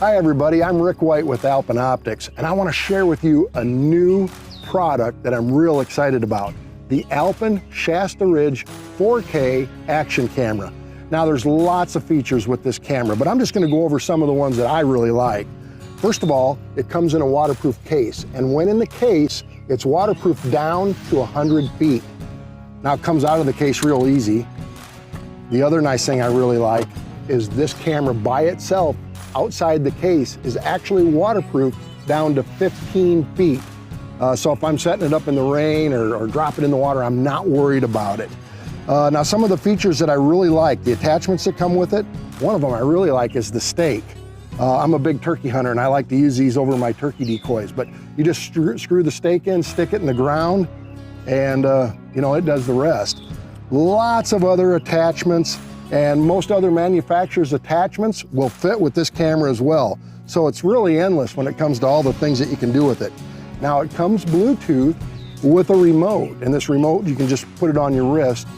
Hi everybody, I'm Rick White with Alpen Optics, and I want to share with you a new product that I'm real excited about. The Alpen Shasta Ridge 4K action camera. Now there's lots of features with this camera, but I'm just going to go over some of the ones that I really like. First of all, it comes in a waterproof case, and when in the case, it's waterproof down to 100 feet. Now it comes out of the case real easy. The other nice thing I really like is this camera by itself outside the case is actually waterproof down to 15 feet. So if I'm setting it up in the rain or drop it in the water, I'm not worried about it. Now some of the features that I really like, the attachments that come with it, one of them I really like is the stake. I'm a big turkey hunter and I like to use these over my turkey decoys, but you just screw the stake in, stick it in the ground, and you know, it does the rest. Lots of other attachments, and most other manufacturers' attachments will fit with this camera as well. So it's really endless when it comes to all the things that you can do with it. Now it comes Bluetooth with a remote, and this remote, you can just put it on your wrist.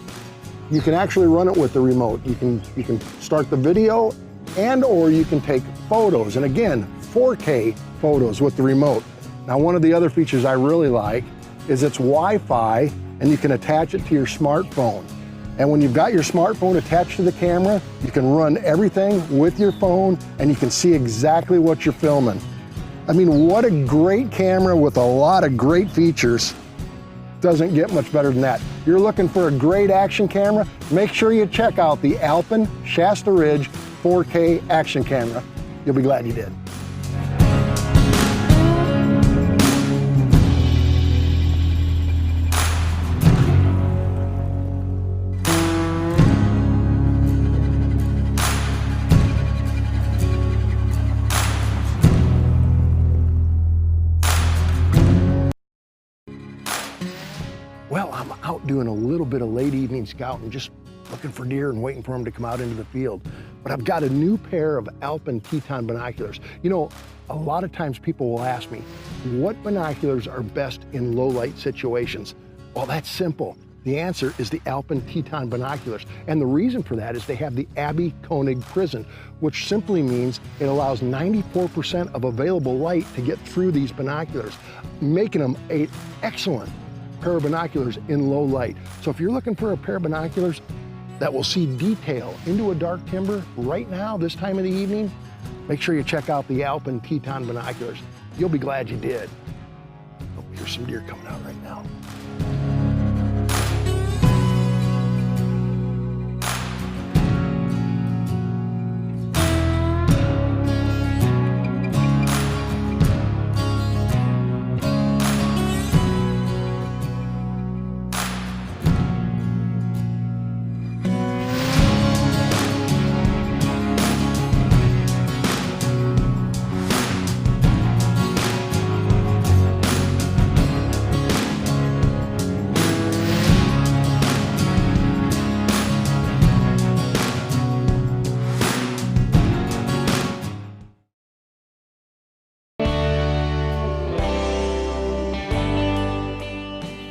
You can actually run it with the remote. You can start the video or you can take photos, and again, 4K photos with the remote. Now one of the other features I really like is it's Wi-Fi, and you can attach it to your smartphone. And when you've got your smartphone attached to the camera, you can run everything with your phone and you can see exactly what you're filming. I mean, what a great camera with a lot of great features. Doesn't get much better than that. If you're looking for a great action camera, make sure you check out the Alpen Shasta Ridge 4K action camera. You'll be glad you did. Well, I'm out doing a little bit of late evening scouting, just looking for deer and waiting for them to come out into the field. But I've got a new pair of Alpen Teton binoculars. You know, a lot of times people will ask me, what binoculars are best in low light situations? Well, that's simple. The answer is the Alpen Teton binoculars. And the reason for that is they have the Abbe Koenig prism, which simply means it allows 94% of available light to get through these binoculars, making them an excellent pair of binoculars in low light. So if you're looking for a pair of binoculars that will see detail into a dark timber right now, this time of the evening, make sure you check out the Alpen Teton binoculars. You'll be glad you did. Oh, here's some deer coming out right now.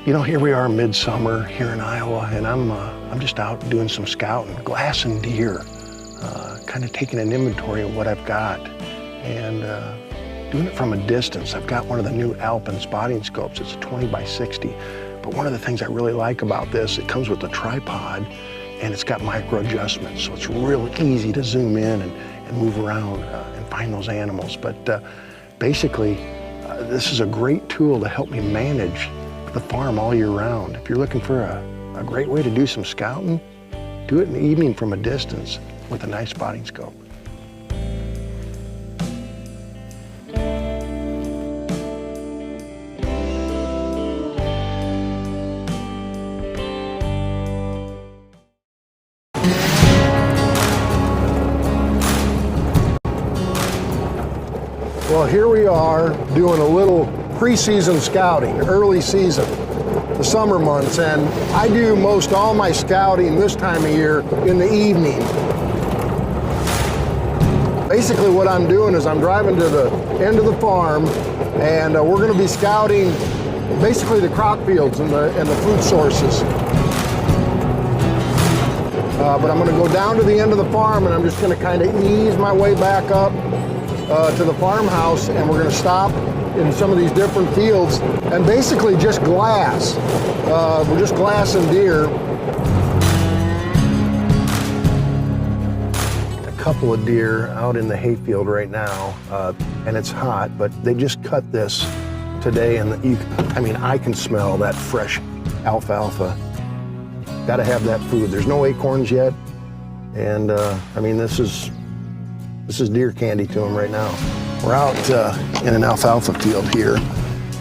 You know, here we are midsummer here in Iowa, and I'm just out doing some scouting, glassing deer, kind of taking an inventory of what I've got, and doing it from a distance. I've got one of the new Alpen spotting scopes. It's a 20 by 60, but one of the things I really like about this, it comes with a tripod, and it's got micro adjustments, so it's real easy to zoom in and move around and find those animals. But basically, this is a great tool to help me manage the farm all year round. If you're looking for a great way to do some scouting, do it in the evening from a distance with a nice spotting scope. Well, here we are doing a little pre-season scouting, early season, the summer months, and I do most all my scouting this time of year in the evening. Basically what I'm doing is I'm driving to the end of the farm, and we're going to be scouting basically the crop fields and the food sources. But I'm going to go down to the end of the farm, and I'm just going to kind of ease my way back up to the farmhouse, and we're gonna stop in some of these different fields and basically just glass. We're just glassing deer. A couple of deer out in the hayfield right now, and it's hot, but they just cut this today, and I mean, I can smell that fresh alfalfa. Gotta have that food. There's no acorns yet, and I mean, this is deer candy to them right now. We're out in an alfalfa field here,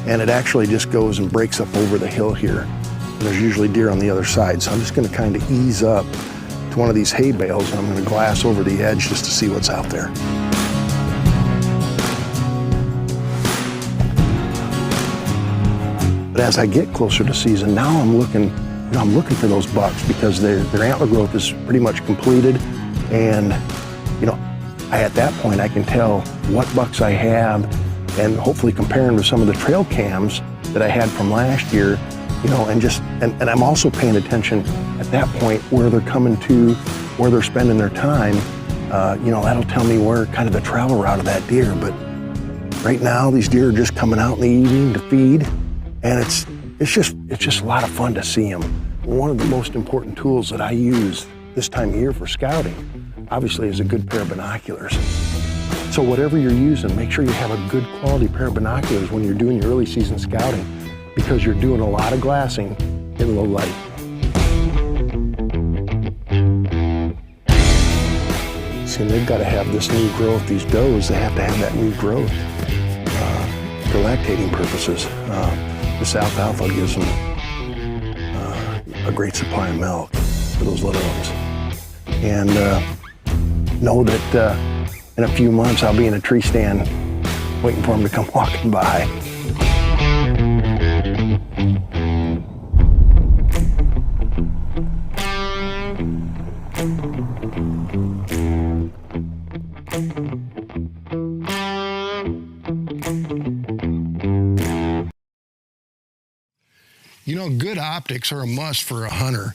and it actually just goes and breaks up over the hill here. And there's usually deer on the other side, so I'm just gonna kind of ease up to one of these hay bales, and I'm gonna glass over the edge just to see what's out there. But as I get closer to season, now I'm looking for those bucks, because their antler growth is pretty much completed, and at that point I can tell what bucks I have, and hopefully compare them to some of the trail cams that I had from last year, and I'm also paying attention at that point where they're coming to, where they're spending their time. That'll tell me where kind of the travel route of that deer. But right now these deer are just coming out in the evening to feed, and it's just a lot of fun to see them. One of the most important tools that I use this time of year for scouting, obviously, is a good pair of binoculars. So whatever you're using, make sure you have a good quality pair of binoculars when you're doing your early season scouting, because you're doing a lot of glassing in low light. See, they've got to have this new growth. These does, they have to have that new growth for lactating purposes. This alfalfa gives them a great supply of milk for those little ones. And know that in a few months I'll be in a tree stand waiting for them to come walking by. Good optics are a must for a hunter,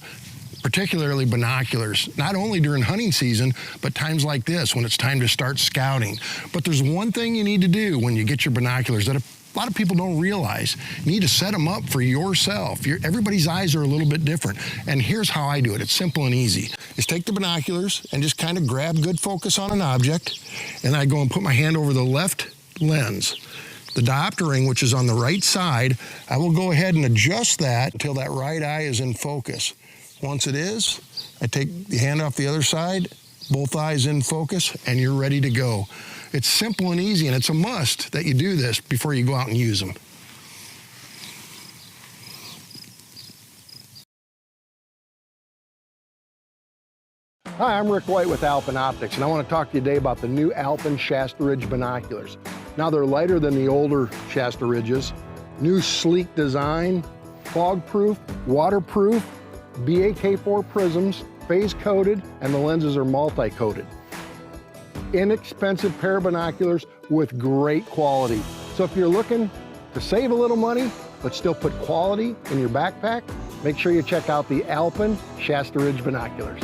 particularly binoculars, not only during hunting season, but times like this when it's time to start scouting. But there's one thing you need to do when you get your binoculars that a lot of people don't realize. You need to set them up for yourself. Everybody's eyes are a little bit different. And here's how I do it. It's simple and easy. Just take the binoculars and just kind of grab good focus on an object, and I go and put my hand over the left lens. The diopter ring, which is on the right side, I will go ahead and adjust that until that right eye is in focus. Once it is, I take the hand off the other side, both eyes in focus, and you're ready to go. It's simple and easy, and it's a must that you do this before you go out and use them. Hi, I'm Rick White with Alpen Optics, and I want to talk to you today about the new Alpen Shasta Ridge binoculars. Now, they're lighter than the older Shasta Ridges, new sleek design, fog-proof, waterproof, BAK4 prisms, phase-coated, and the lenses are multi-coated. Inexpensive pair of binoculars with great quality. So if you're looking to save a little money, but still put quality in your backpack, make sure you check out the Alpen Shasta Ridge binoculars.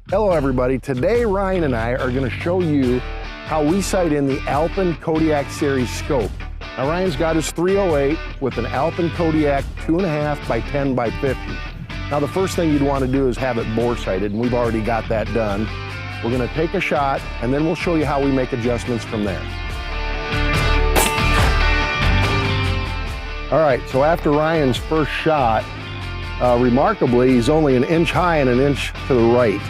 Hello everybody, today Ryan and I are going to show you how we sight in the Alpen Kodiak Series scope. Now Ryan's got his 308 with an Alpen Kodiak 2.5 by 10 by 50. Now the first thing you'd want to do is have it bore sighted, and we've already got that done. We're going to take a shot, and then we'll show you how we make adjustments from there. All right, so after Ryan's first shot, remarkably, he's only an inch high and an inch to the right.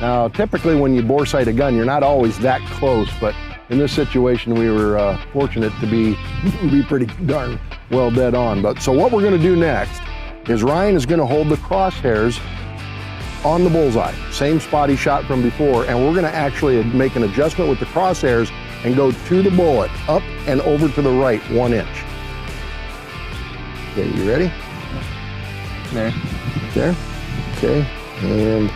Now, typically when you bore sight a gun, you're not always that close, but in this situation, we were fortunate to be pretty darn well dead on. But so what we're gonna do next is Ryan is gonna hold the crosshairs on the bullseye, same spot he shot from before, and we're gonna actually make an adjustment with the crosshairs and go to the bullet, up and over to the right 1 inch. Okay, you ready? There. There? Okay, and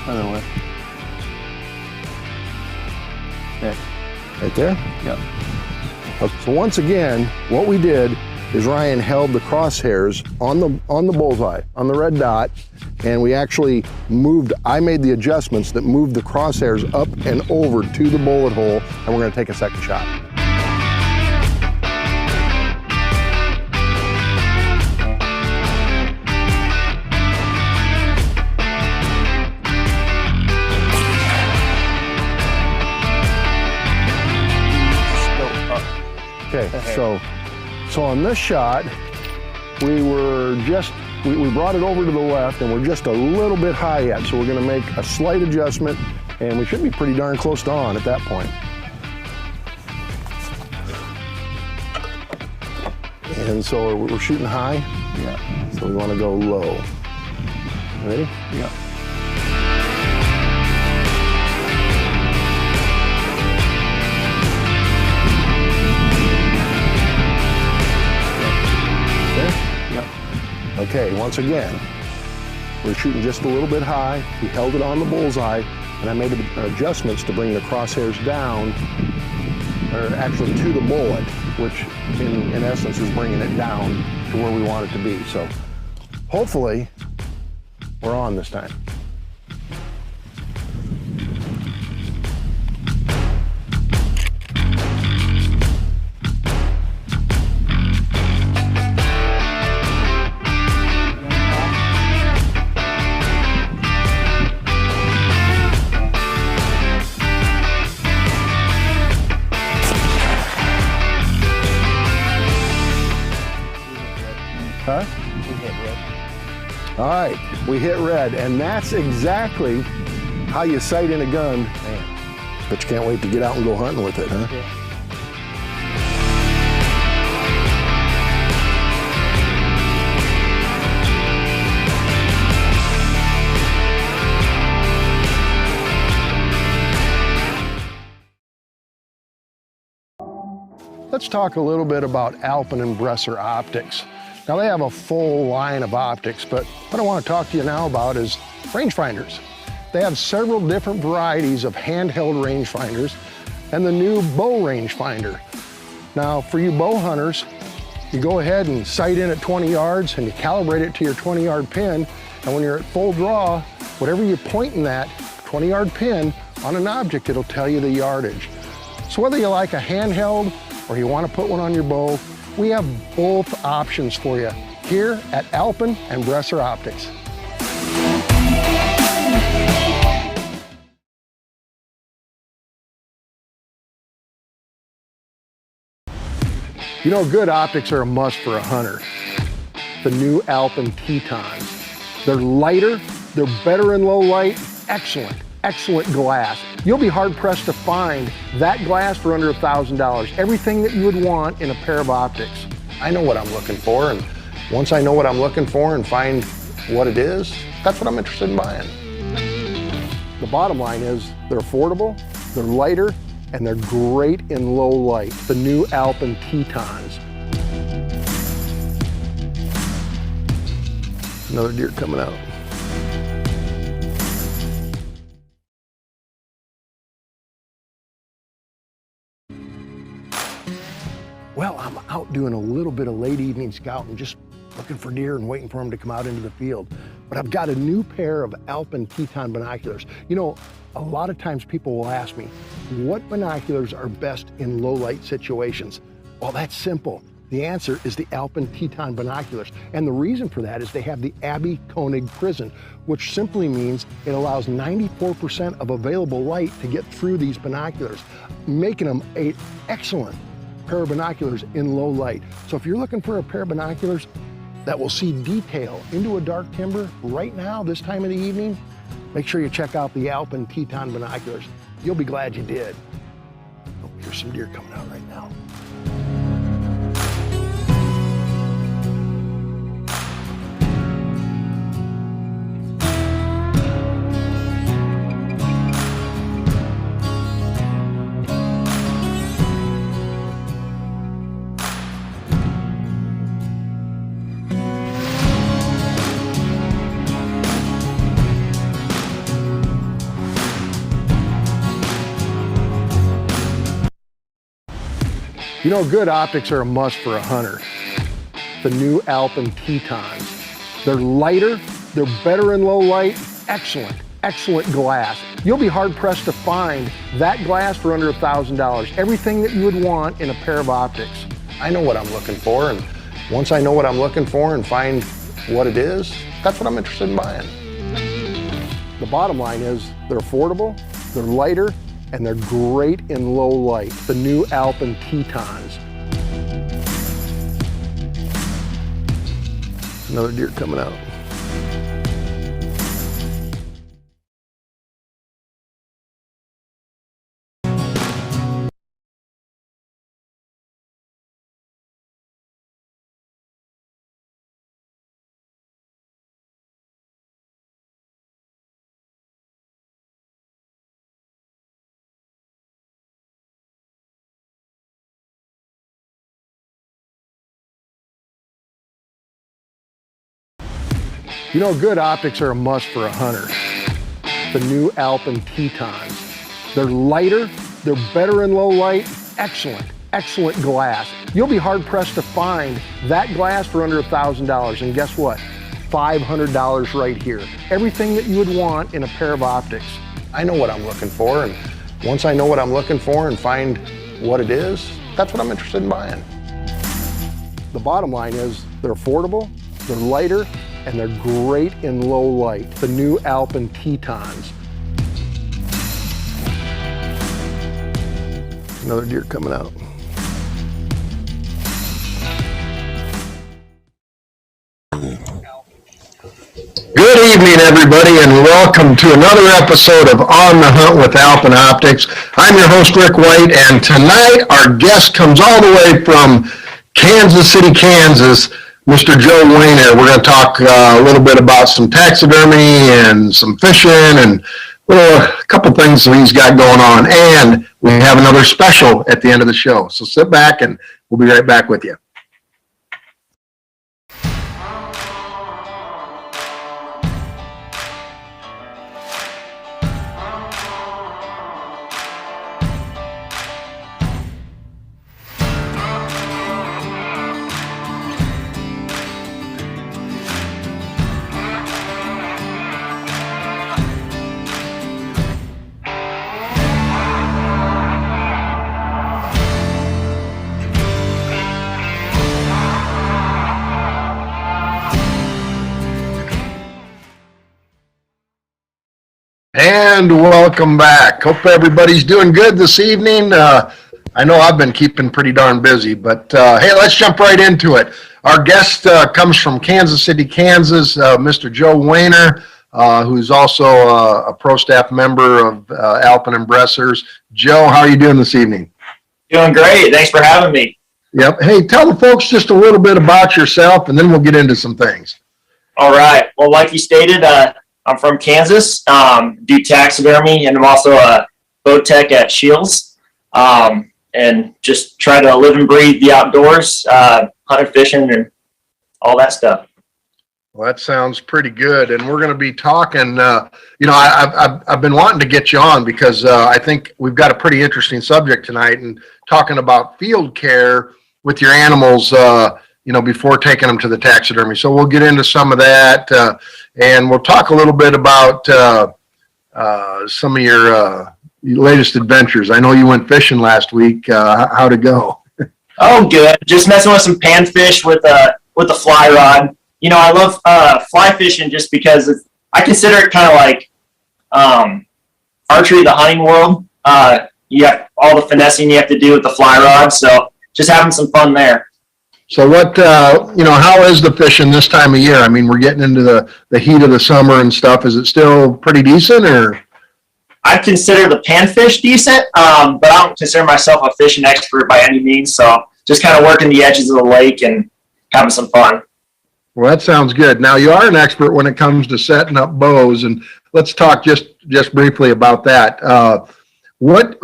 other way. There. right there? Yep. Okay, so once again, what we did is Ryan held the crosshairs on the bullseye, on the red dot, and we actually I made the adjustments that moved the crosshairs up and over to the bullet hole, and we're gonna take a second shot. Okay, so on this shot, we brought it over to the left and we're just a little bit high yet. So we're gonna make a slight adjustment and we should be pretty darn close to on at that point. And so we're shooting high. Yeah. So we wanna go low. Ready? Yeah. Okay, once again, we're shooting just a little bit high. We held it on the bullseye, and I made adjustments to bring the crosshairs down, or actually to the bullet, which in essence is bringing it down to where we want it to be. So hopefully, we're on this time. Huh? We hit red. All right, we hit red, and that's exactly how you sight in a gun. Man, but you can't wait to get out and go hunting with it, huh? Yeah. Let's talk a little bit about Alpen and Bresser Optics. Now they have a full line of optics, but what I want to talk to you now about is rangefinders. They have several different varieties of handheld rangefinders and the new bow rangefinder. Now for you bow hunters, you go ahead and sight in at 20 yards and you calibrate it to your 20-yard pin, and when you're at full draw, whatever you're pointing that 20-yard pin on an object, it'll tell you the yardage. So whether you like a handheld or you want to put one on your bow, we have both options for you here at Alpen and Bresser Optics. You know, good optics are a must for a hunter. The new Alpen Tetons. They're lighter, they're better in low light, excellent glass. You'll be hard pressed to find that glass for under $1,000. Everything that you would want in a pair of optics. I know what I'm looking for, and once I know what I'm looking for and find what it is, that's what I'm interested in buying. The bottom line is they're affordable, they're lighter, and they're great in low light. The new Alpen Tetons. Another deer coming out. Well, I'm out doing a little bit of late evening scouting, just looking for deer and waiting for them to come out into the field. But I've got a new pair of Alpen Teton binoculars. You know, a lot of times people will ask me, what binoculars are best in low light situations? Well, that's simple. The answer is the Alpen Teton binoculars. And the reason for that is they have the Abbey Koenig prism, which simply means it allows 94% of available light to get through these binoculars, making them an excellent pair of binoculars in low light. So if you're looking for a pair of binoculars that will see detail into a dark timber right now, this time of the evening, make sure you check out the Alpen Teton binoculars. You'll be glad you did. Oh, here's some deer coming out right now. You know, good optics are a must for a hunter. the new Alpen Tetons. They're lighter, they're better in low light, excellent glass. You'll be hard pressed to find that glass for under $1,000. Everything that you would want in a pair of optics. I know what I'm looking for, and once I know what I'm looking for and find what it is, that's what I'm interested in buying. The bottom line is they're affordable, they're lighter, and they're great in low light. The new Alpen Tetons. Another deer coming out. You know, good optics are a must for a hunter. The new Alpen Tetons. They're lighter, they're better in low light, excellent glass. You'll be hard pressed to find that glass for under $1,000. And guess what? $500 right here. Everything that you would want in a pair of optics. I know what I'm looking for, and once I know what I'm looking for and find what it is, that's what I'm interested in buying. The bottom line is they're affordable, they're lighter, and they're great in low light. The new Alpen Tetons. Another deer coming out. Good evening, everybody, and welcome to another episode of On the Hunt with Alpen Optics. I'm your host, Rick White, and tonight our guest comes all the way from Kansas City, Kansas, Mr. Joe Weiner. We're going to talk a little bit about some taxidermy and some fishing and a couple things that he's got going on. And we have another special at the end of the show. So sit back and we'll be right back with you. And welcome back. Hope everybody's doing good this evening. I know I've been keeping pretty darn busy, but hey, let's jump right into it. Our guest comes from Kansas City, Kansas, Mr. Joe Weiner, who's also a pro staff member of Alpen Impressors. Joe, how are you doing this evening? Doing great. Thanks for having me. Yep. Hey, tell the folks just a little bit about yourself, and then we'll get into some things. All right. Well, like you stated, I'm from Kansas, do taxidermy, and I'm also a boat tech at Shields, and just try to live and breathe the outdoors, hunting, fishing, and all that stuff. Well, that sounds pretty good, and we're going to be talking. I've been wanting to get you on because I think we've got a pretty interesting subject tonight, and talking about field care with your animals. Before taking them to the taxidermy. So we'll get into some of that, and we'll talk a little bit about some of your latest adventures. I know you went fishing last week. How'd it go? Oh, good. Just messing with some panfish with a fly rod. You know, I love fly fishing just because I consider it kind of like archery, the hunting world. You have all the finessing you have to do with the fly rod, so just having some fun there. So what, how is the fishing this time of year? I mean, we're getting into the heat of the summer and stuff. Is it still pretty decent, or? I consider the panfish decent, but I don't consider myself a fishing expert by any means. So just kind of working the edges of the lake and having some fun. Well, that sounds good. Now, you are an expert when it comes to setting up bows, and let's talk just briefly about that. What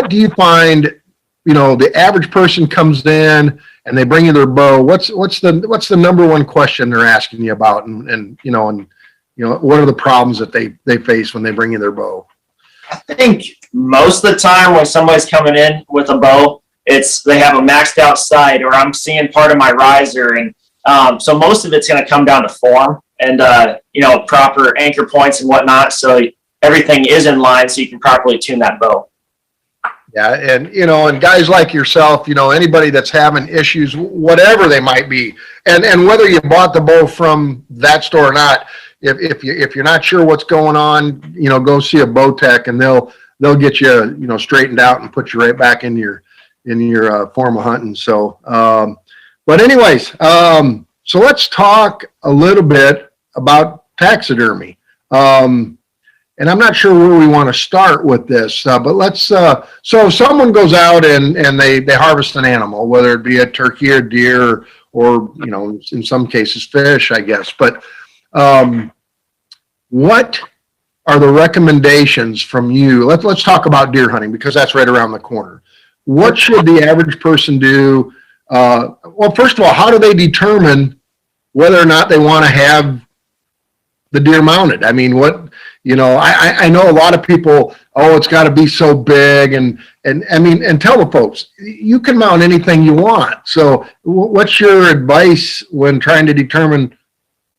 do you find, the average person comes in and they bring you their bow? What's the number one question they're asking you about, and what are the problems that they face when they bring you their bow? I think most of the time when somebody's coming in with a bow, it's they have a maxed out sight, or I'm seeing part of my riser, and So most of it's going to come down to form and, proper anchor points and whatnot. So everything is in line so you can properly tune that bow. Yeah. And, and guys like yourself, anybody that's having issues, whatever they might be, and whether you bought the bow from that store or not, if you're not sure what's going on, go see a bow tech and they'll get you, straightened out and put you right back in your form of hunting. So, but anyways, so let's talk a little bit about taxidermy. And I'm not sure where we want to start with this, but let's, so if someone goes out and they harvest an animal, whether it be a turkey or deer or, in some cases fish, I guess, but what are the recommendations from you? Let's talk about deer hunting because that's right around the corner. What should the average person do? Well, first of all, how do they determine whether or not they want to have the deer mounted? I mean, I know a lot of people, it's got to be so big and tell the folks, you can mount anything you want. So what's your advice when trying to determine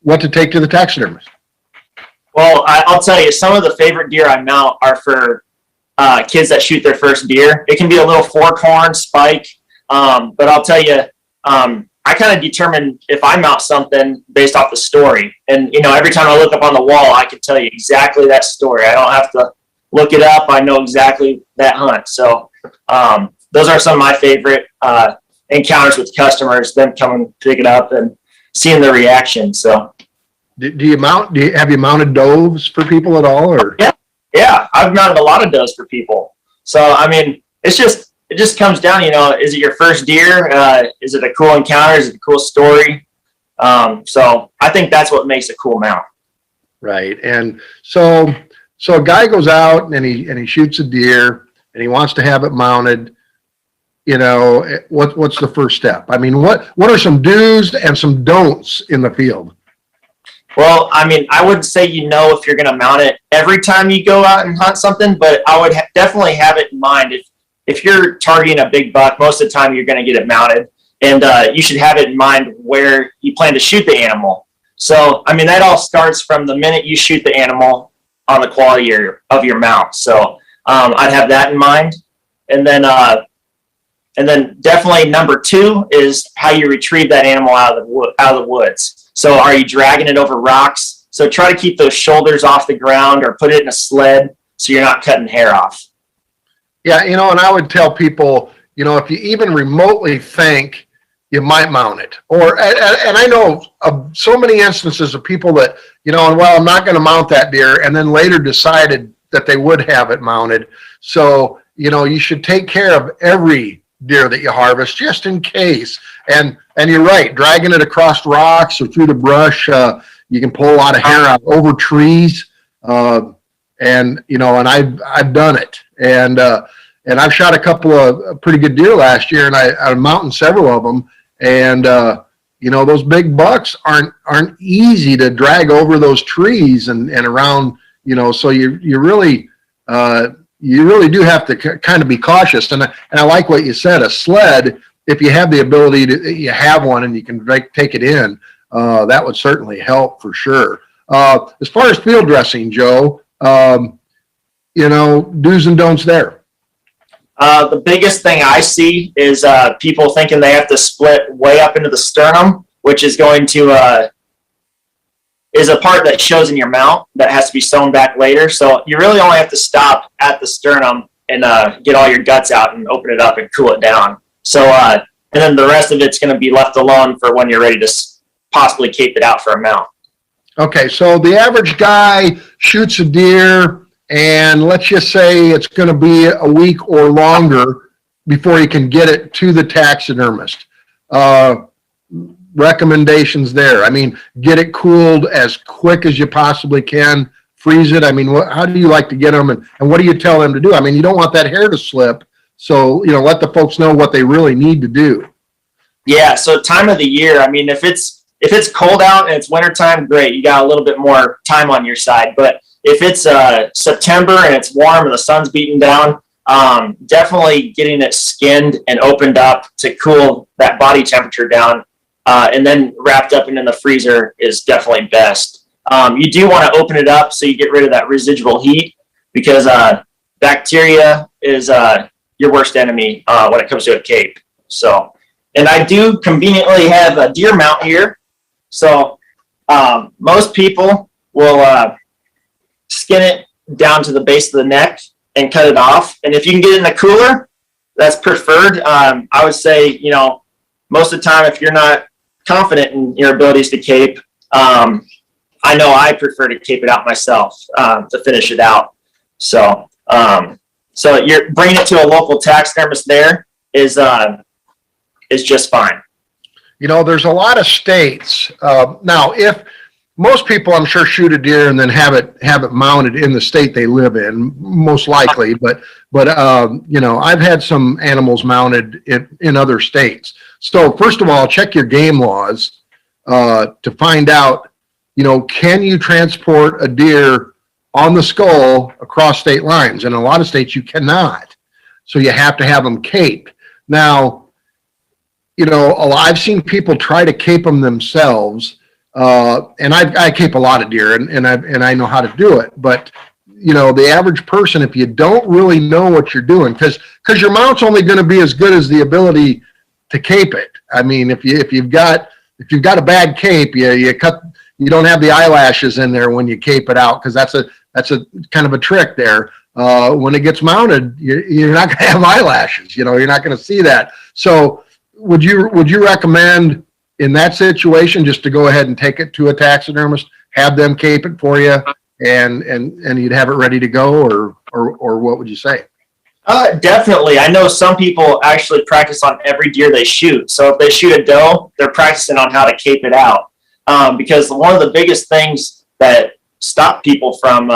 what to take to the taxidermist? Well, I'll tell you, some of the favorite deer I mount are for kids that shoot their first deer. It can be a little fork horn, spike, but I'll tell you, I kind of determine if I mount something based off the story. And, every time I look up on the wall, I can tell you exactly that story. I don't have to look it up. I know exactly that hunt. So those are some of my favorite encounters with customers, them coming to pick it up and seeing their reaction. So have you mounted doves for people at all? Or yeah, I've mounted a lot of does for people. So, it just comes down, is it your first deer? Is it a cool encounter? Is it a cool story? So I think that's what makes a cool mount. Right. And so a guy goes out and he shoots a deer and he wants to have it mounted. What's the first step? I mean, what are some do's and some don'ts in the field? Well, I wouldn't say if you're going to mount it every time you go out and hunt something, but I would definitely have it in mind. If you're targeting a big buck, most of the time you're going to get it mounted, and you should have it in mind where you plan to shoot the animal. So, that all starts from the minute you shoot the animal on the quality of your mount. So, I'd have that in mind, and then definitely number 2 is how you retrieve that animal out of the woods. So are you dragging it over rocks? So try to keep those shoulders off the ground or put it in a sled so you're not cutting hair off. Yeah, and I would tell people, if you even remotely think you might mount it, and I know of so many instances of people that, I'm not going to mount that deer, and then later decided that they would have it mounted. So, you should take care of every deer that you harvest just in case. And you're right, dragging it across rocks or through the brush, you can pull a lot of hair out over trees. And I've done it. And I've shot a couple of pretty good deer last year, and I mounted several of them. And those big bucks aren't easy to drag over those trees and around. So you really do have to kind of be cautious. And I like what you said, a sled. If you have the ability you have one and you can take it in, that would certainly help for sure. As far as field dressing, Joe, do's and don'ts there. The biggest thing I see is people thinking they have to split way up into the sternum, which is going to is a part that shows in your mount that has to be sewn back later. So you really only have to stop at the sternum and get all your guts out and open it up and cool it down. So and then the rest of it's going to be left alone for when you're ready to possibly cape it out for a mount. Okay, so the average guy shoots a deer, and let's just say it's going to be a week or longer before he can get it to the taxidermist. Recommendations there. Get it cooled as quick as you possibly can. Freeze it. How do you like to get them, and what do you tell them to do? You don't want that hair to slip. So, let the folks know what they really need to do. Yeah. So time of the year, if it's cold out and it's wintertime, great. You got a little bit more time on your side. But if it's September and it's warm and the sun's beating down, definitely getting it skinned and opened up to cool that body temperature down and then wrapped up and in the freezer is definitely best. You do want to open it up so you get rid of that residual heat, because bacteria is your worst enemy when it comes to a cape. So, and I do conveniently have a deer mount here. So most people will skin it down to the base of the neck and cut it off. And if you can get it in a cooler, that's preferred. I would say, you know, most of the time, if you're not confident in your abilities to cape, I know I prefer to cape it out myself to finish it out. So, so you're bringing it to a local taxidermist there is just fine. You know, there's a lot of states. Now, if most people, I'm sure, shoot a deer and then have it mounted in the state they live in, most likely. But you know, I've had some animals mounted in other states. So first of all, check your game laws to find out, you know, can you transport a deer on the skull across state lines? In a lot of states, you cannot. So you have to have them caped. Now, you know, I've seen people try to cape them themselves. And I cape a lot of deer, and I know how to do it. But you know, the average person, if you don't really know what you're doing, because your mount's only going to be as good as the ability to cape it. I mean, if you've got a bad cape, you don't have the eyelashes in there when you cape it out, because that's a kind of a trick there. When it gets mounted, you're not going to have eyelashes. You know, you're not going to see that. So would you recommend, in that situation, just to go ahead and take it to a taxidermist, have them cape it for you, and you'd have it ready to go, or what would you say? Definitely. I know some people actually practice on every deer they shoot. So if they shoot a doe, they're practicing on how to cape it out. Because one of the biggest things that stop people from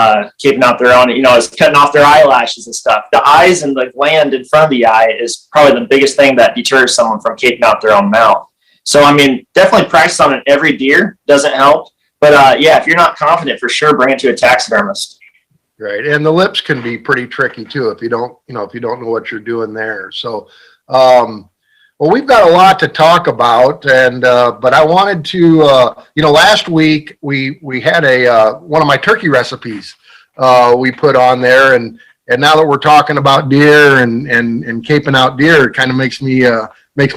caping out their own, you know, is cutting off their eyelashes and stuff. The eyes and the gland in front of the eye is probably the biggest thing that deters someone from caping out their own mouth. So, I mean, definitely practice on every deer doesn't help. But, yeah, if you're not confident, for sure, bring it to a taxidermist. Right. And the lips can be pretty tricky, too, if you don't know what you're doing there. So, well, we've got a lot to talk about. And but I wanted to, you know, last week we had one of my turkey recipes we put on there. And now that we're talking about deer and caping out deer, it kind of makes me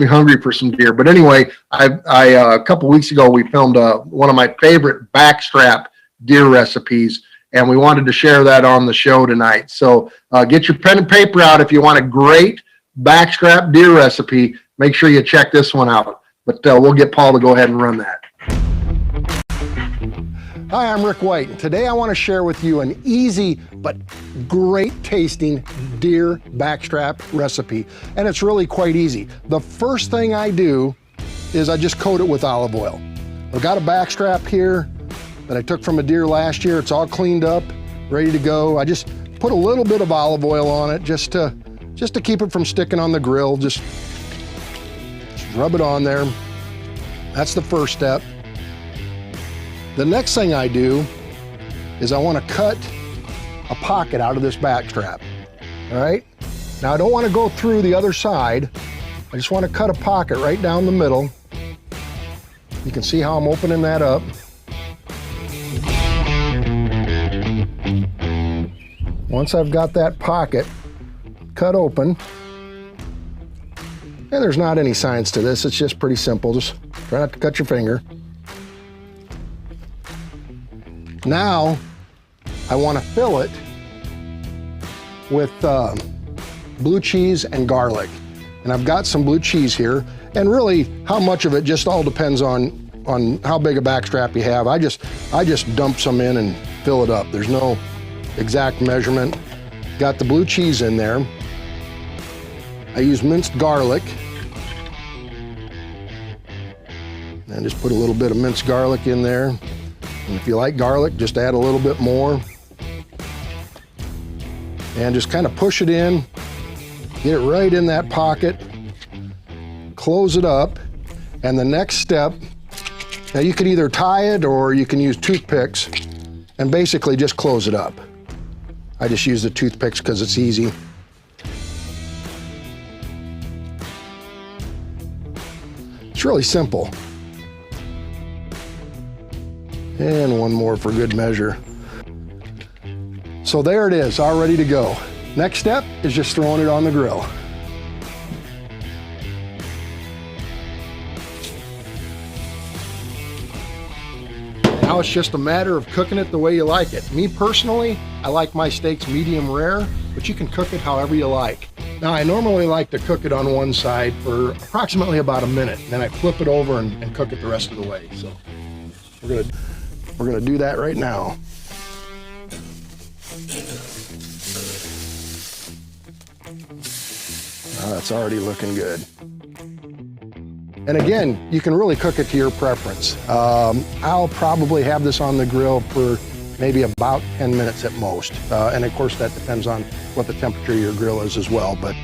hungry for some deer. But anyway, a couple weeks ago, we filmed one of my favorite backstrap deer recipes, and we wanted to share that on the show tonight. So get your pen and paper out if you want a great backstrap deer recipe. Make sure you check this one out. But we'll get Paul to go ahead and run that. Hi, I'm Rick White, and today I want to share with you an easy but great tasting deer backstrap recipe. And it's really quite easy. The first thing I do is I just coat it with olive oil. I've got a backstrap here that I took from a deer last year. It's all cleaned up, ready to go. I just put a little bit of olive oil on it just to keep it from sticking on the grill. Just rub it on there. That's the first step. The next thing I do is I want to cut a pocket out of this backstrap. All right? Now I don't want to go through the other side. I just want to cut a pocket right down the middle. You can see how I'm opening that up. Once I've got that pocket cut open, and there's not any science to this, it's just pretty simple. Just try not to cut your finger. Now, I want to fill it with blue cheese and garlic. And I've got some blue cheese here. And really, how much of it just all depends on how big a backstrap you have. I just dump some in and fill it up. There's no exact measurement. Got the blue cheese in there. I use minced garlic. And just put a little bit of minced garlic in there. And if you like garlic, just add a little bit more. And just kind of push it in, get it right in that pocket, close it up. And the next step, now you could either tie it or you can use toothpicks and basically just close it up. I just use the toothpicks because it's easy. It's really simple. And one more for good measure. So there it is, all ready to go. Next step is just throwing it on the grill. Now it's just a matter of cooking it the way you like it. Me personally, I like my steaks medium rare, but you can cook it however you like. Now I normally like to cook it on one side for approximately about a minute, then I flip it over and cook it the rest of the way. So we're gonna do that right now. Oh, that's already looking good. And again, you can really cook it to your preference. I'll probably have this on the grill for maybe about 10 minutes at most. And of course that depends on what the temperature of your grill is as well. But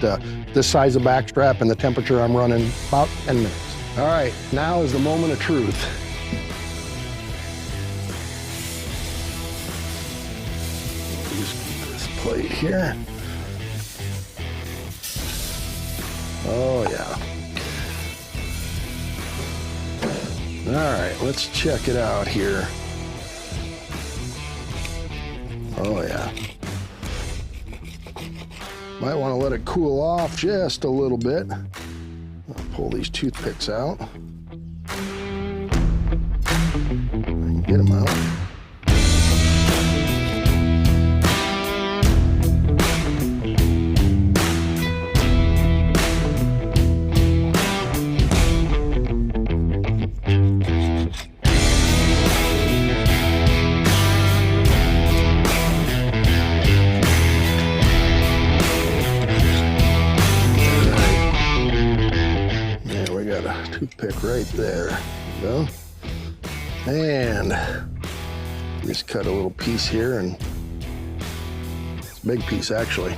this size of backstrap and the temperature I'm running, about 10 minutes. All right, now is the moment of truth. Use this plate here. Oh yeah. All right, let's check it out here. Oh yeah. Might want to let it cool off just a little bit. I'll pull these toothpicks out. Get them out. Toothpick right there. There we go. And just cut a little piece here, and it's a big piece actually.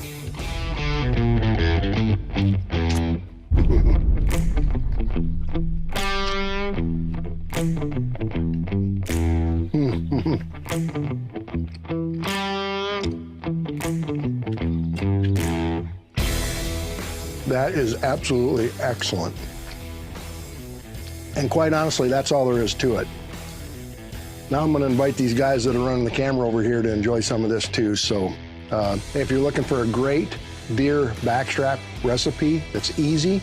That is absolutely excellent. And quite honestly, that's all there is to it. Now I'm gonna invite these guys that are running the camera over here to enjoy some of this too. So if you're looking for a great deer backstrap recipe that's easy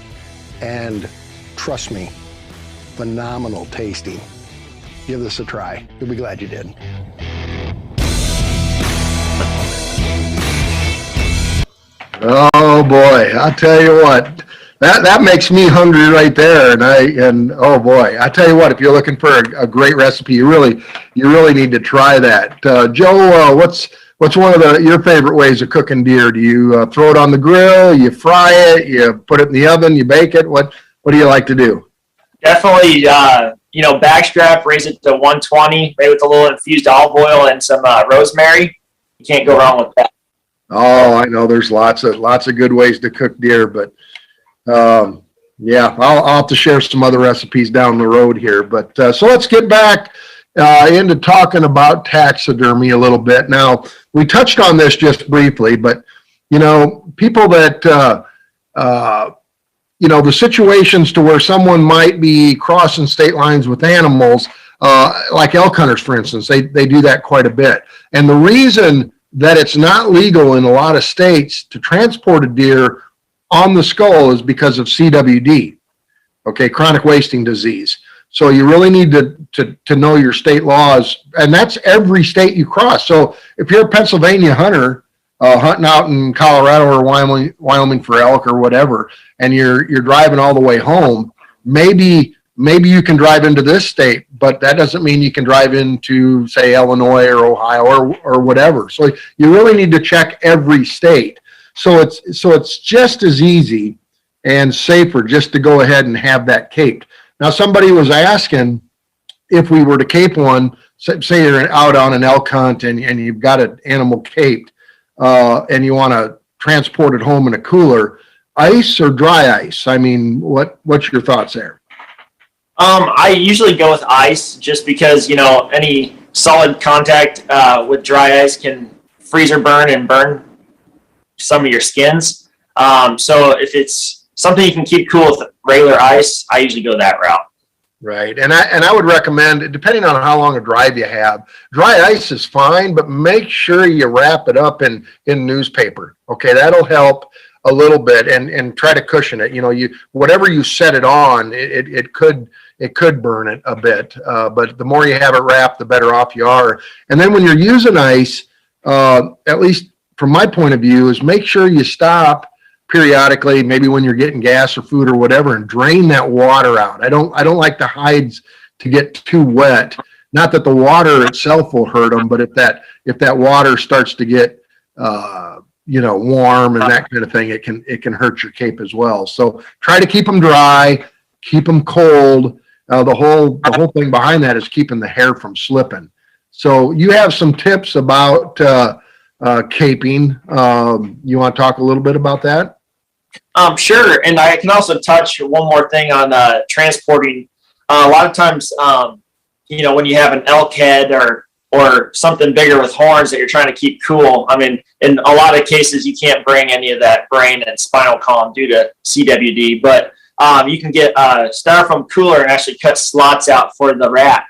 and, trust me, phenomenal tasting, give this a try. You'll be glad you did. Oh boy, I'll tell you what. That makes me hungry right there, and oh boy, I tell you what, if you're looking for a great recipe, you really need to try that. Joe, what's one of your favorite ways of cooking deer? Do you throw it on the grill, you fry it, you put it in the oven, you bake it? What do you like to do? Definitely, backstrap, raise it to 120, maybe with a little infused olive oil and some rosemary. You can't go wrong with that. Oh, I know there's lots of good ways to cook deer, but yeah, I'll have to share some other recipes down the road here. But so let's get back into talking about taxidermy a little bit. Now, we touched on this just briefly, but people that the situations to where someone might be crossing state lines with animals, like elk hunters, for instance, they do that quite a bit. And the reason that it's not legal in a lot of states to transport a deer on the skull is because of CWD, okay, chronic wasting disease. So you really need to know your state laws, and that's every state you cross. So if you're a Pennsylvania hunter hunting out in Colorado or Wyoming for elk or whatever, and you're driving all the way home, maybe you can drive into this state, but that doesn't mean you can drive into, say, Illinois or Ohio or whatever. So you really need to check every state. So it's just as easy and safer just to go ahead and have that caped. Now, somebody was asking if we were to cape one, say you're out on an elk hunt and you've got an animal caped, and you want to transport it home in a cooler, ice or dry ice? I mean, what's your thoughts there? I usually go with ice just because, any solid contact with dry ice can freeze or burn and burn some of your skins. So if it's something you can keep cool with regular ice, I usually go that route. Right. And I would recommend, depending on how long a drive you have, dry ice is fine, but make sure you wrap it up in newspaper. Okay. That'll help a little bit, and try to cushion it. Whatever you set it on, it could burn it a bit. But the more you have it wrapped, the better off you are. And then when you're using ice, at least from my point of view, is make sure you stop periodically, maybe when you're getting gas or food or whatever, and drain that water out. I don't like the hides to get too wet. Not that the water itself will hurt them, but if that water starts to get warm and that kind of thing, it can hurt your cape as well. So try to keep them dry, keep them cold. The whole thing behind that is keeping the hair from slipping. So you have some tips about caping. You want to talk a little bit about that? Sure. And I can also touch one more thing on transporting. A lot of times, when you have an elk head or something bigger with horns that you're trying to keep cool, I mean, in a lot of cases, you can't bring any of that brain and spinal column due to CWD, but you can get a styrofoam cooler and actually cut slots out for the rack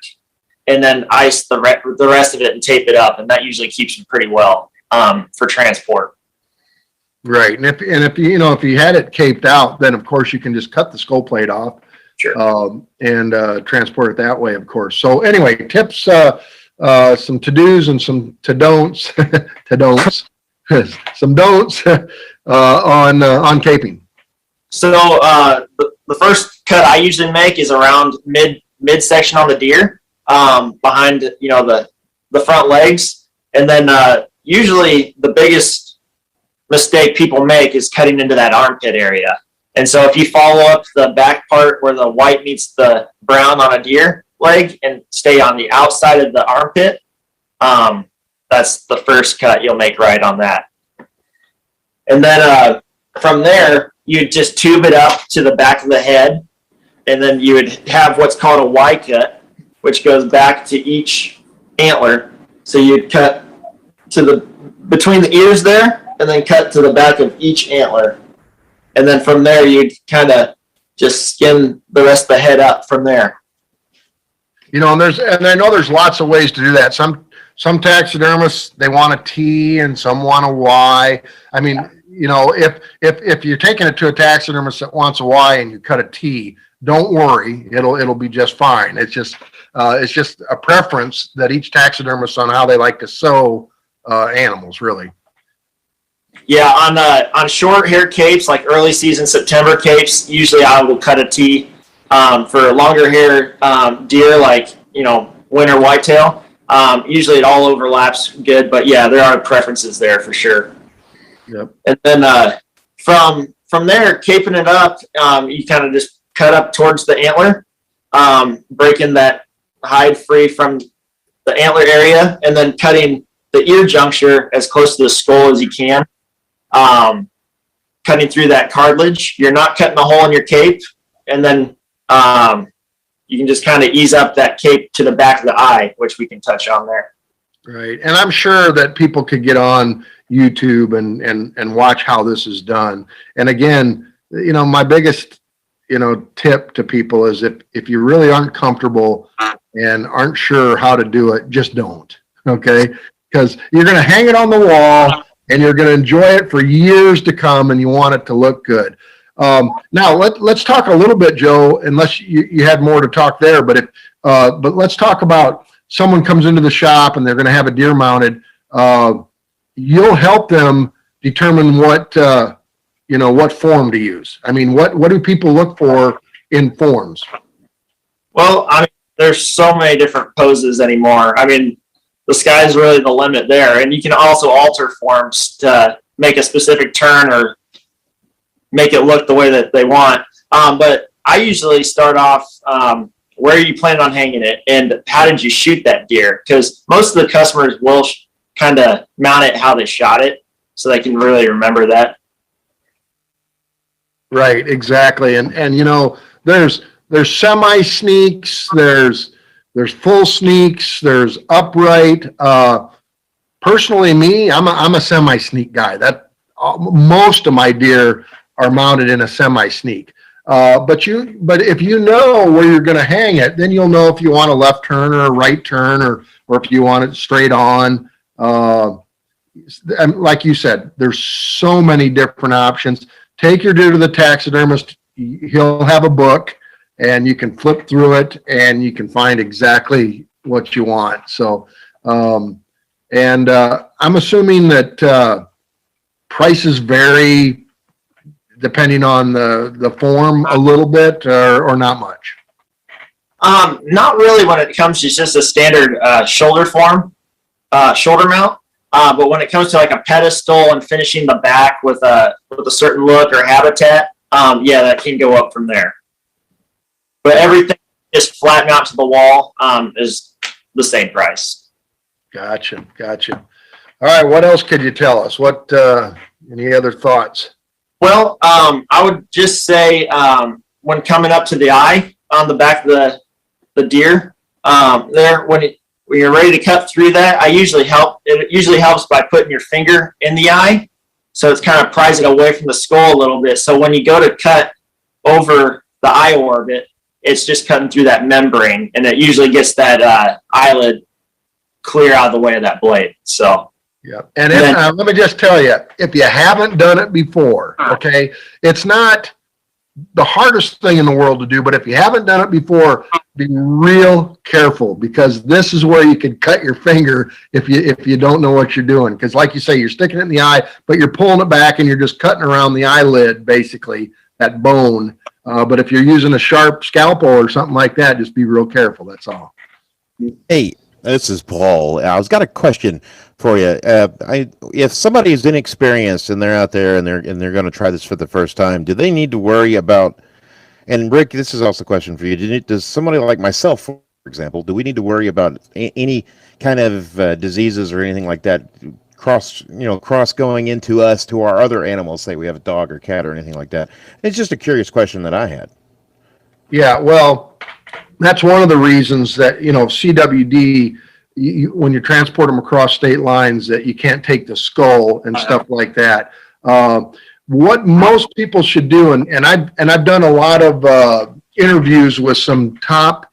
and then ice the rest of it and tape it up. And that usually keeps them pretty well for transport. Right. And if you had it caped out, then of course you can just cut the skull plate off. Sure. And transport it that way, of course. So anyway, tips, some to-dos and some to-don'ts, some don'ts on caping. So the first cut I usually make is around midsection on the deer, behind the front legs, and then usually the biggest mistake people make is cutting into that armpit area. And so if you follow up the back part where the white meets the brown on a deer leg and stay on the outside of the armpit, that's the first cut you'll make right on that. And then from there, you'd just tube it up to the back of the head, and then you would have what's called a Y cut, which goes back to each antler. So you'd cut to between the ears there, and then cut to the back of each antler. And then from there, you'd kind of just skin the rest of the head up from there. And I know there's lots of ways to do that. Some taxidermists, they want a T and some want a Y. I mean, if you're taking it to a taxidermist that wants a Y and you cut a T, don't worry, it'll be just fine. It's just a preference that each taxidermist on how they like to sew animals, really. Yeah, on short hair capes, like early season September capes, usually I will cut a T. For longer hair deer, like winter whitetail, usually it all overlaps good. But yeah, there are preferences there for sure. Yep. And then from there, caping it up, you kind of just cut up towards the antler, breaking that hide free from the antler area, and then cutting the ear juncture as close to the skull as you can. Cutting through that cartilage. You're not cutting a hole in your cape, and then you can just kind of ease up that cape to the back of the eye, which we can touch on there. Right. And I'm sure that people could get on YouTube and watch how this is done. And again, my biggest, tip to people is if you really aren't comfortable and aren't sure how to do it, just don't. Okay. Because you're going to hang it on the wall and you're going to enjoy it for years to come, and you want it to look good. Now let's talk a little bit, Joe, unless you had more to talk there, but let's talk about someone comes into the shop and they're going to have a deer mounted. You'll help them determine what form to use. I mean, what do people look for in forms? Well, I mean, there's so many different poses anymore. I mean, the sky's really the limit there. And you can also alter forms to make a specific turn or make it look the way that they want. But I usually start off, where are you planning on hanging it? And how did you shoot that deer? Because most of the customers will kind of mount it how they shot it, so they can really remember that. Right, exactly. And there's semi sneaks, there's full sneaks, there's upright. Personally, I'm a semi sneak guy. That most of my deer are mounted in a semi sneak. But if you know where you're going to hang it, then you'll know if you want a left turn or a right turn, or if you want it straight on. And like you said, there's so many different options. Take your deer to the taxidermist. He'll have a book, and you can flip through it, and you can find exactly what you want. So, I'm assuming that prices vary depending on the form a little bit, or not much. Not really when it comes to just a standard shoulder mount. But when it comes to like a pedestal and finishing the back with a certain look or habitat, yeah, that can go up from there. But everything just flat mount to the wall is the same price. Gotcha. All right, what else could you tell us? What any other thoughts? Well, I would just say when coming up to the eye on the back of the deer, there when you're ready to cut through that, it usually helps by putting your finger in the eye. So it's kind of pries it away from the skull a little bit. So when you go to cut over the eye orbit, it's just cutting through that membrane, and it usually gets that eyelid clear out of the way of that blade. So yeah, and let me just tell you, if you haven't done it before, okay, it's not the hardest thing in the world to do, but if you haven't done it before, be real careful, because this is where you can cut your finger if you don't know what you're doing. Because like you say, you're sticking it in the eye, but you're pulling it back and you're just cutting around the eyelid, basically, that bone. But if you're using a sharp scalpel or something like that, just be real careful. That's all. Hey, this is Paul. I've got a question for you. If somebody is inexperienced and they're out there and they're going to try this for the first time, do they need to worry about? And Rick, this is also a question for you. Does somebody like myself, for example, do we need to worry about any kind of diseases or anything like that cross going into us to our other animals? Say we have a dog or cat or anything like that. It's just a curious question that I had. Yeah, well, that's one of the reasons that, CWD, when you transport them across state lines, that you can't take the skull and stuff like that. What most people should do, and I've done a lot of interviews with some top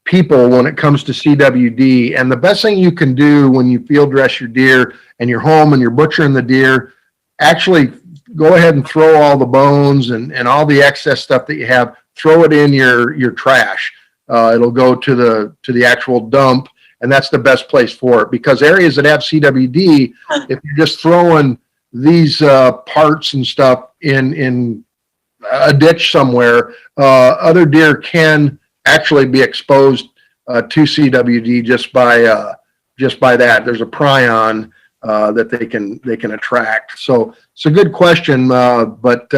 people when it comes to CWD, and the best thing you can do when you field dress your deer and you're home and you're butchering the deer, actually go ahead and throw all the bones and all the excess stuff that you have, throw it in your trash. It'll go to the actual dump, and that's the best place for it, because areas that have CWD, if you're just throwing these parts and stuff in a ditch somewhere, other deer can actually be exposed to CWD just by that. There's a prion that they can attract. So it's a good question, but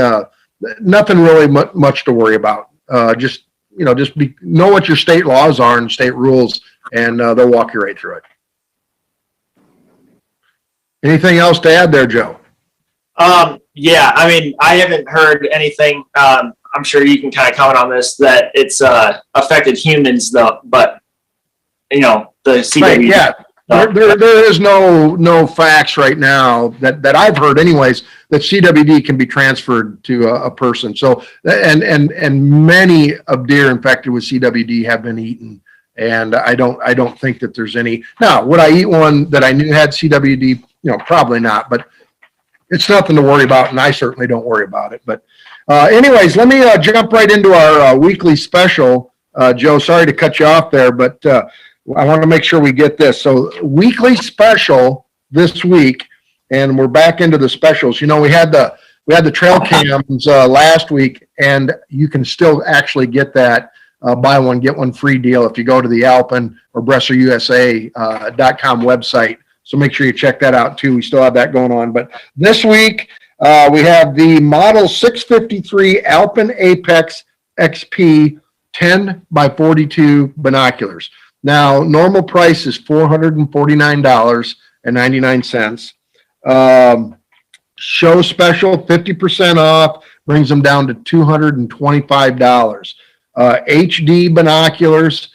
nothing really much to worry about. Just know what your state laws are and state rules, and they'll walk you right through it. Anything else to add there, Joe? Yeah, I mean, I haven't heard anything. I'm sure you can kind of comment on this, that it's affected humans though, but the CWD. Right, yeah. There is no facts right now that I've heard anyways that CWD can be transferred to a person. So and many of deer infected with CWD have been eaten, and I don't think that there's any. Now, would I eat one that I knew had CWD? Probably not, but it's nothing to worry about, and I certainly don't worry about it. But anyways, let me jump right into our weekly special. Joe, sorry to cut you off there, but I want to make sure we get this. So weekly special this week, and we're back into the specials. We had the trail cams last week, and you can still actually get that buy one get one free deal if you go to the Alpen or BresserUSA.com website. So make sure you check that out too. We still have that going on. But this week we have the Model 653 Alpen Apex XP 10x42 binoculars. Now, normal price is $449.99. Show special, 50% off, brings them down to $225. HD binoculars,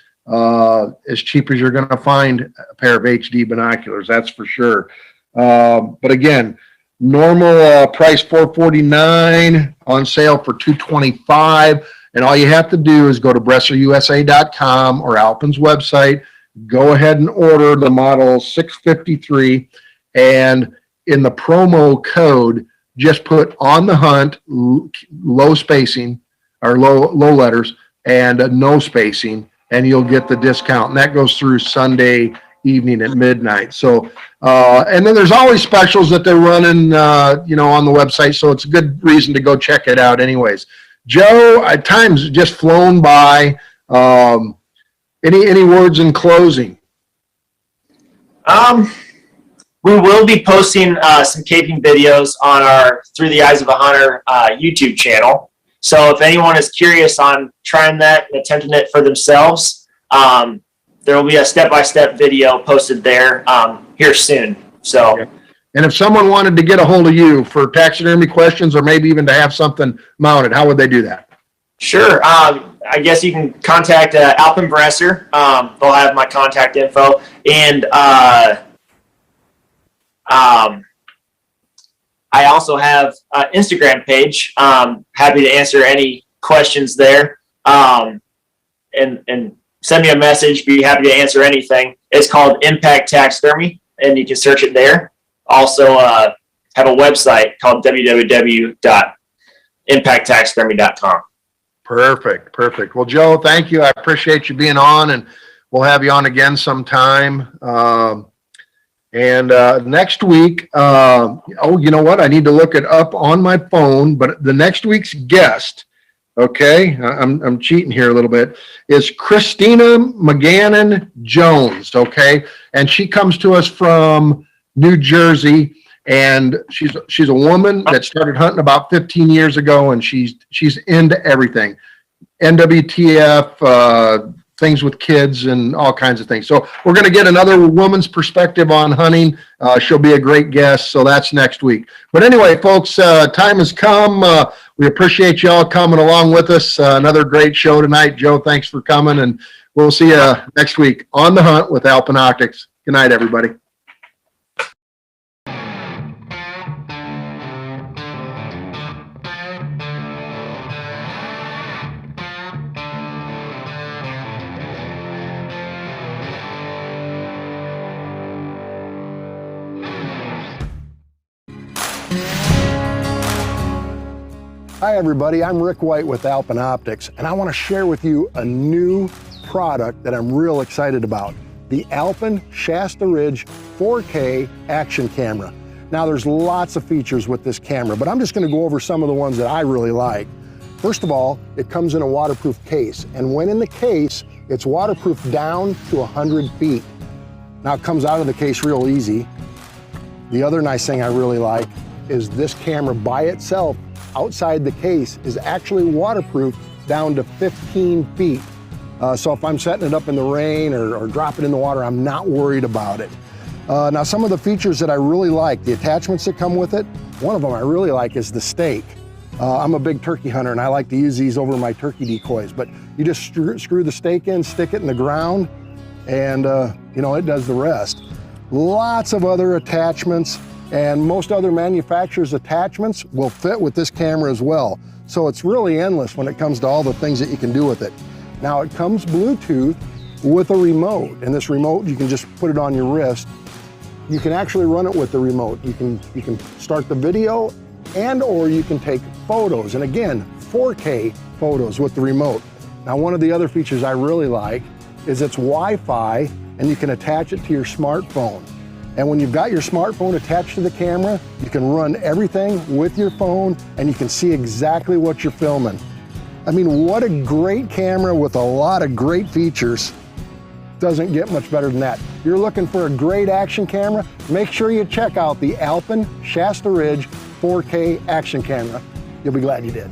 as cheap as you're going to find a pair of HD binoculars, that's for sure. But again, Normal price $449, on sale for $225. And all you have to do is go to bresserusa.com or Alpen's website. Go ahead and order the model 653. And in the promo code, just put On the Hunt, low spacing or low letters, and no spacing, and you'll get the discount. And that goes through Sunday evening at midnight. So, and then there's always specials that they're running, you know, on the website. So it's a good reason to go check it out anyways. Joe, time's just flown by. Any words in closing? We will be posting some caping videos on our Through the Eyes of a Hunter YouTube channel. So if anyone is curious on trying that and attempting it for themselves, there will be a step-by-step video posted there here soon. So, okay. And if someone wanted to get a hold of you for taxidermy questions or maybe even to have something mounted, how would they do that? Sure. I guess you can contact Alpen Bresser. They'll have my contact info. And I also have an Instagram page. Happy to answer any questions there. And send me a message. Be happy to answer anything. It's called Impact Taxidermy, and you can search it there. Also have a website called www.impacttaxidermy.com. Perfect. Well, Joe, thank you. I appreciate you being on, and we'll have you on again sometime. And next week, oh, you know what? I need to look it up on my phone, but the next week's guest, okay, I'm cheating here a little bit, is Christina McGannon Jones, okay? And she comes to us from New Jersey, and she's a woman that started hunting about 15 years ago, and she's into everything. NWTF, things with kids and all kinds of things. So we're going to get another woman's perspective on hunting. She'll be a great guest. So that's next week. But anyway, folks, time has come. We appreciate y'all coming along with us. Another great show tonight. Joe, thanks for coming. And we'll see you next week on The Hunt with Alpen Optics. Good night, everybody. Hi everybody, I'm Rick White with Alpen Optics, and I want to share with you a new product that I'm real excited about, the Alpen Shasta Ridge 4K action camera. Now there's lots of features with this camera, but I'm just going to go over some of the ones that I really like. First of all, it comes in a waterproof case, and when in the case, it's waterproof down to 100 feet. Now it comes out of the case real easy. The other nice thing I really like is this camera by itself outside the case is actually waterproof down to 15 feet. So if I'm setting it up in the rain or drop it in the water, I'm not worried about it. Now some of the features that I really like, the attachments that come with it, one of them I really like is the stake. I'm a big turkey hunter and I like to use these over my turkey decoys, but you just screw the stake in, stick it in the ground, and you know, it does the rest. Lots of other attachments, and most other manufacturers' attachments will fit with this camera as well. So it's really endless when it comes to all the things that you can do with it. Now it comes Bluetooth with a remote, and this remote, you can just put it on your wrist. You can actually run it with the remote. You can start the video or you can take photos, and again, 4K photos with the remote. Now one of the other features I really like is it's Wi-Fi, and you can attach it to your smartphone. And when you've got your smartphone attached to the camera, you can run everything with your phone and you can see exactly what you're filming. I mean, what a great camera with a lot of great features. Doesn't get much better than that. You're looking for a great action camera? Make sure you check out the Alpen Shasta Ridge 4K action camera. You'll be glad you did.